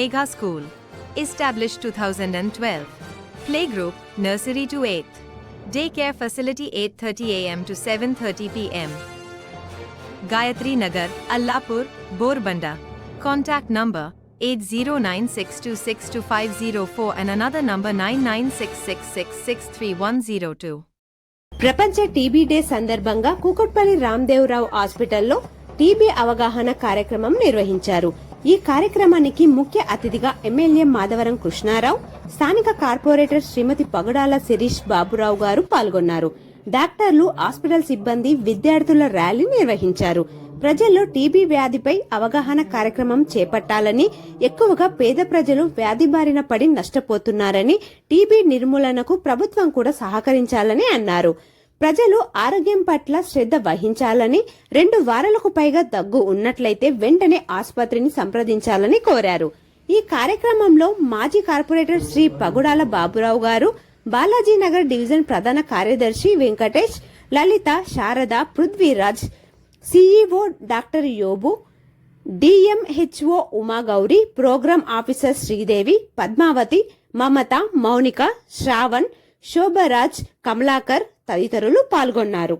Megha School. Established 2012. Playgroup, nursery to 8th. Daycare facility 8:30 a.m. to 7:30 p.m. Gayatri Nagar, Allapur, Borbanda. Contact number 8096262504 and another number 9966663102. ప్రపంచ TB day సందర్భంగా కూకట్పల్లి రామదేవరావు హాస్పిటల్లో TB అవగాహన కార్యక్రమం నిర్వహించారు. ఈ కార్యక్రమానికి ముఖ్య అతిథిగా ఎమ్మెల్యే మాధవరం కృష్ణారావు, స్థానిక కార్పొరేటర్ శ్రీమతి పగడాల శిరీష్ బాబురావు గారు పాల్గొన్నారు. డాక్టర్లు, హాస్పిటల్ సిబ్బంది, విద్యార్థుల ర్యాలీ నిర్వహించారు. ప్రజల్లో టీబీ వ్యాధిపై అవగాహన కార్యక్రమం చేపట్టాలని, ఎక్కువగా పేద ప్రజలు వ్యాధి బారిన పడి నష్టపోతున్నారని, టీబీ నిర్మూలనకు ప్రభుత్వం కూడా సహకరించాలని అన్నారు. ప్రజలు ఆరోగ్యం పట్ల శ్రద్ధ వహించాలని, 2 వారాలకు పైగా దగ్గు ఉన్నట్లయితే వెంటనే ఆసుపత్రిని సంప్రదించాలని కోరారు. ఈ కార్యక్రమంలో మాజీ కార్పొరేటర్ శ్రీ పగుడాల బాబురావు గారు, బాలాజీనగర్ డివిజన్ ప్రధాన కార్యదర్శి Venkatesh, Lalitha, Sharada, Prithviraj, CEO doctor Yobu, DMHO Umagowri, programme officer Sridevi, Padmavathi, Mamata, Mounika, Shravan, Shobharaj, Kamalakar తదితరులు పాల్గొన్నారు.